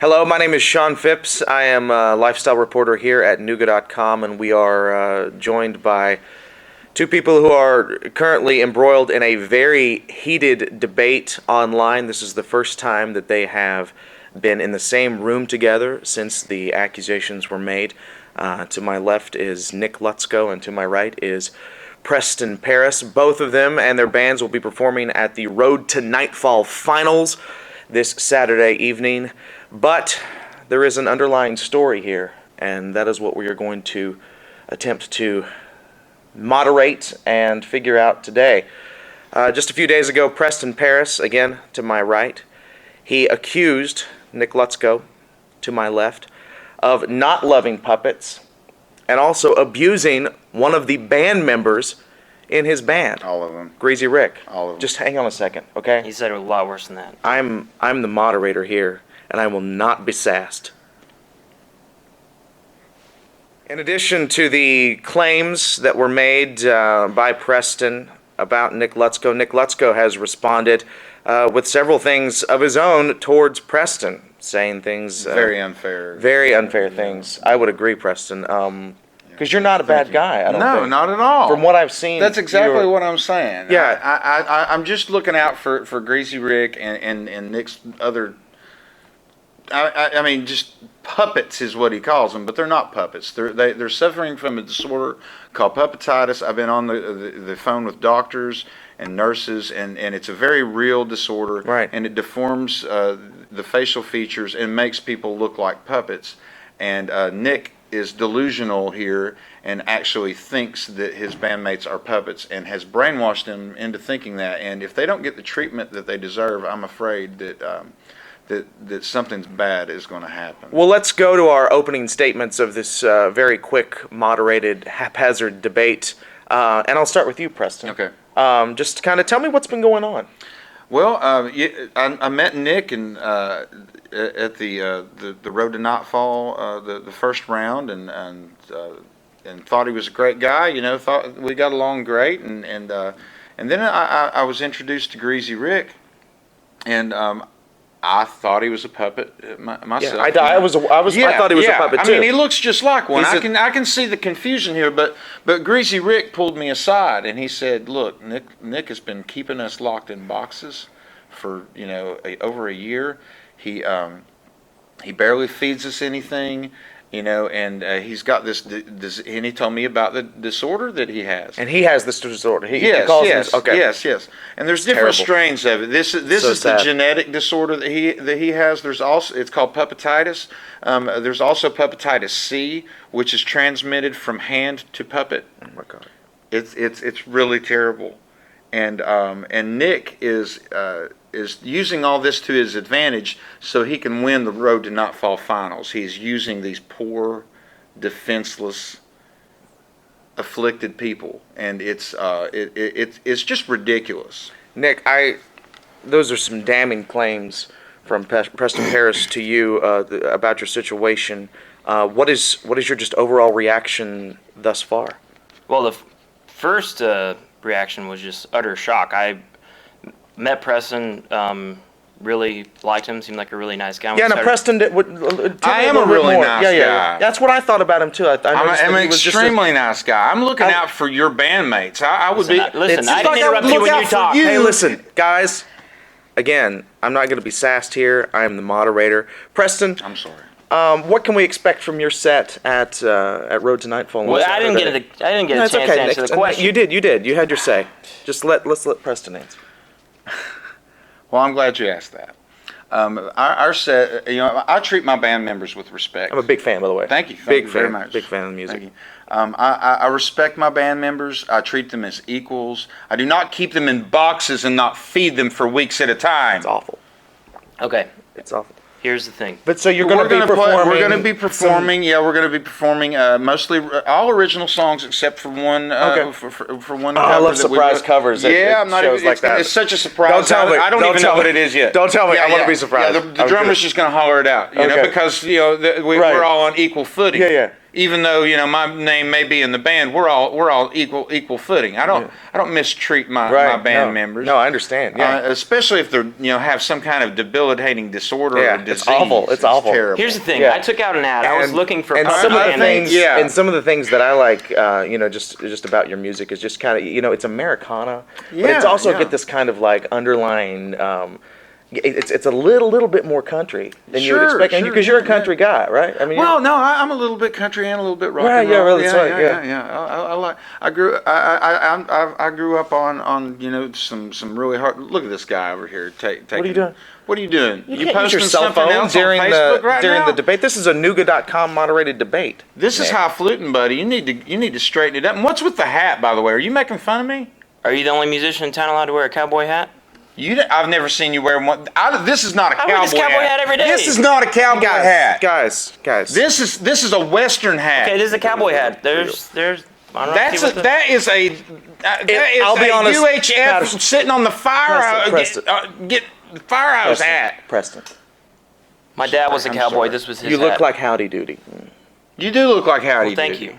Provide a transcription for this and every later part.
Hello, my name is Sean Phipps. I am a lifestyle reporter here at Nooga.com, and we are joined by two people who are currently embroiled in a very heated debate online. This is the first time that they have been in the same room together since the accusations were made. To my left is Nick Lutsko, and to my right is Preston Parris. Both of them and their bands will be performing at the Road to Nightfall finals this Saturday evening. But there is an underlying story here, and that is what we are going to attempt to moderate and figure out today. Just a few days ago, Preston Parris, again to my right, he accused Nick Lutsko, to my left, of not loving puppets and also abusing one of the band members in his band. All of them. Greasy Rick. All of them. Just hang on a second, okay? He said it was a lot worse than that. I'm the moderator here, and I will not be sassed. In addition to the claims that were made by Preston about Nick Lutsko has responded with several things of his own towards Preston, saying things Very unfair. very unfair things. I would agree, Preston, because you're not a bad guy. I don't No, think. not at all. From what I've seen, That's exactly what I'm saying. Yeah. I'm just looking out for Greasy Rick and Nick's other. I mean, just puppets is what he calls them, but they're not puppets. They're suffering from a disorder called puppetitis. I've been on the phone with doctors and nurses, and it's a very real disorder. Right. And it deforms the facial features and makes people look like puppets. And Nick is delusional here and actually thinks that his bandmates are puppets and has brainwashed them into thinking that. And if they don't get the treatment that they deserve, I'm afraid that that something's bad is going to happen. Well, let's go to our opening statements of this very quick, moderated, haphazard debate. And I'll start with you, Preston. Okay. Just kind of tell me what's been going on. Well, I met Nick at the Road to Nightfall, the first round, and thought he was a great guy. You know, thought we got along great, and then I was introduced to Greasy Rick, and I thought he was a puppet myself. Yeah, I thought he was a puppet too. I mean, he looks just like one. I can see the confusion here, but Greasy Rick pulled me aside and he said, "Look, Nick has been keeping us locked in boxes for over a year. He barely feeds us anything." And he's got this, and he told me about the disorder that he has. And he has this disorder. Yes. And there's different terrible. strains of it. This is sad. the genetic disorder that he has. There's also, it's called puppetitis. There's also puppetitis C, which is transmitted from hand to puppet. Oh my God. It's really terrible. And Nick is using all this to his advantage so he can win the Road to Nightfall finals. He's using these poor, defenseless, afflicted people, and it's just ridiculous. Nick, those are some damning claims from Preston Parris to you about your situation. What is your just overall reaction thus far? Well, the first reaction was just utter shock. I met Preston, really liked him, seemed like a really nice guy. Yeah, no, Preston I am a really nice guy. Yeah. That's what I thought about him too. I'm an extremely nice guy. I'm looking out for your bandmates. I would be. Listen, I didn't interrupt you when you talk. Hey, listen, guys. Again, I'm not going to be sassed here. I am the moderator. Preston. I'm sorry. What can we expect from your set at Road to Nightfall? Well, I didn't get a chance to answer the question. You did. You had your say. Let's let Preston answer. Well, I'm glad you asked that. Our set, I treat my band members with respect. I'm a big fan, by the way. Thank you. Big fan. very much. Big fan of the music. Thank you. I respect my band members. I treat them as equals. I do not keep them in boxes and not feed them for weeks at a time. It's awful. Okay. It's awful. Here's the thing. But so you're going to be performing. We're going to be performing. We're going to be performing mostly all original songs except for one. For one. I love surprise covers. I'm not even like that. It's such a surprise. Don't tell me. I don't even know what it is yet. Don't tell me. I want to be surprised. The drummer's just going to holler it out. Because we're all on equal footing. even though my name may be in the band, we're all equal footing. I don't mistreat my band members. No, I understand. Yeah, especially if they're have some kind of debilitating disorder or disease. It's awful. It's awful. Terrible. Here's the thing. Yeah. I took out an ad. I was looking for and puppet some of the band things. names. Yeah. And some of the things that I like, just about your music is just kind of it's Americana, but it's also get this kind of like underlying. It's a little bit more country than you would expect, because you're a country guy, right? I mean, well, no, I'm a little bit country and a little bit rock right, and roll. Yeah, right, Yeah. I grew up on some really hard. Look at this guy over here. What are you doing? What are you doing? You can't use your cell phone during the debate. This is a Nooga.com moderated debate. This is highfalutin, buddy. You need to straighten it up. And what's with the hat, by the way? Are you making fun of me? Are you the only musician in town allowed to wear a cowboy hat? I've never seen you wear one. This is not a cowboy hat. I wear this cowboy hat every day. This is not a cowboy hat. Guys. This is a Western hat. Okay, this is a cowboy hat. There's. That is a I'll be honest, UHF Patterson. sitting on the firehouse. Get the firehouse hat. Preston. My dad was a I'm cowboy. sorry. This was his You look hat. like Howdy Doody. You do look like Howdy. Well, thank Doody. you.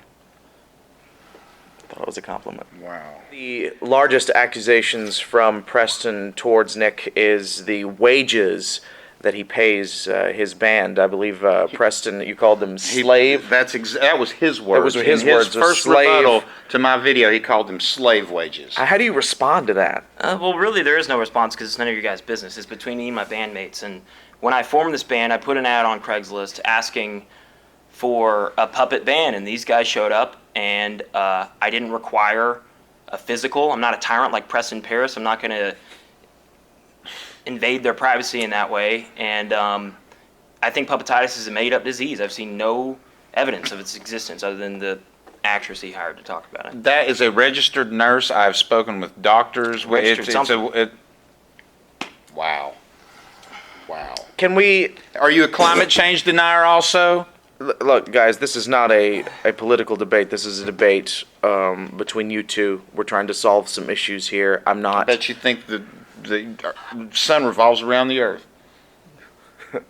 Thought it was a compliment. Wow. The largest accusations from Preston towards Nick is the wages that he pays his band. I believe, Preston, you called them slave. That was his words. That was his In words, His was first slave. rebuttal to my video, he called them slave wages. How do you respond to that? Well, really, there is no response because it's none of your guys' business. It's between me and my bandmates. And when I formed this band, I put an ad on Craigslist asking for a puppet band, and these guys showed up, and I didn't require a physical. I'm not a tyrant like Preston Parris. I'm not going to invade their privacy in that way. And I think puppetitis is a made-up disease. I've seen no evidence of its existence other than the actress he hired to talk about it. That is a registered nurse. I've spoken with doctors. Wow. Can we... Are you a climate change denier also? Look, guys, this is not a political debate. This is a debate between you two. We're trying to solve some issues here. I'm not... I bet you think the sun revolves around the earth.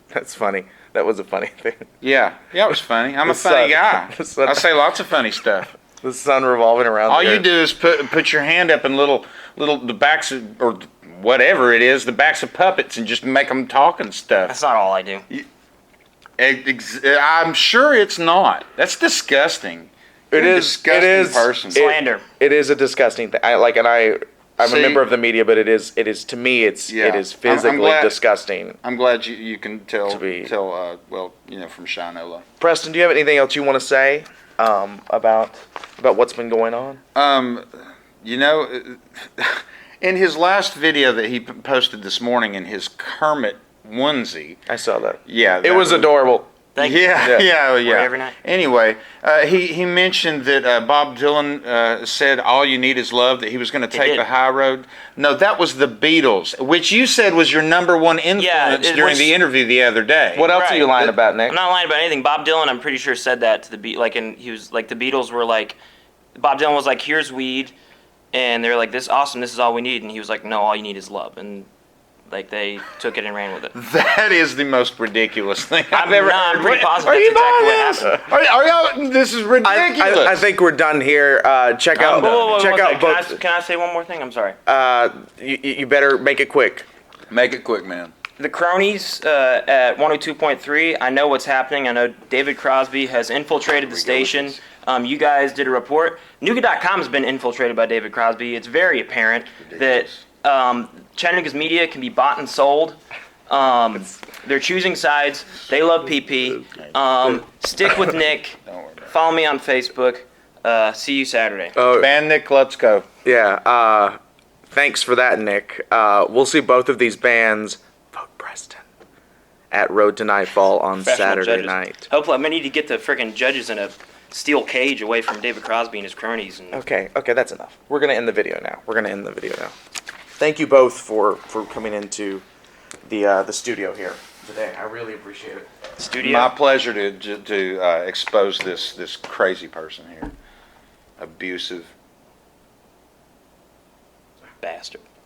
That's funny. That was a funny thing. Yeah, it was funny. I'm a The funny sun- guy. the sun- I say lots of funny stuff. The sun revolving around All the you earth. do is put your hand up in the backs of, or whatever it is, the backs of puppets, and just make them talk and stuff. That's not all I do. I'm sure it's not. That's disgusting. You're a disgusting person. Slander. It is a disgusting thing. I'm a member of the media, but it is to me it is physically disgusting. I'm glad you can tell To be- from Shinola. Preston, do you have anything else you want to say about what's been going on? In his last video that he posted this morning in his Kermit onesie. I saw that. Yeah, It was adorable. Thank you. Yeah. Wear it every night. Anyway, he mentioned that Bob Dylan said all you need is love, that he was going to take did. the high road. No, that was the Beatles, which you said was your number one influence it during was- the interview the other day. What else are Right. you lying about, Nick? I'm not lying about anything. Bob Dylan, I'm pretty sure, said that to the he was like, the Beatles were like, Bob Dylan was like, here's weed, and they were like, this is awesome, this is all we need, and he was like, no, all you need is love, and like they took it and ran with it. That is the most ridiculous thing I've ever heard. I'm pretty positive Are you that's buying exactly this? Are y'all? This is ridiculous. I think we're done here. Check out Whoa, check one out second. both. Can I say one more thing? I'm sorry. You better make it quick. Make it quick, man. The cronies at 102.3, I know what's happening. I know David Crosby has infiltrated the station. You guys did a report. Nooga.com has been infiltrated by David Crosby. It's very apparent that Chattanooga's media can be bought and sold. They're choosing sides. They love PP. Stick with Nick. Follow me on Facebook. See you Saturday. Ban Nick Lutsko. Yeah. Thanks for that, Nick. We'll see both of these bands. Vote Preston at Road to Nightfall on Professional Saturday judges. night. Hopefully, I'm gonna need to get the freaking judges in a steel cage away from David Crosby and his cronies. And Okay, that's enough. We're gonna end the video now. Thank you both for coming into the studio here today. I really appreciate it. studio My pleasure to expose this crazy person here. Abusive. bastard.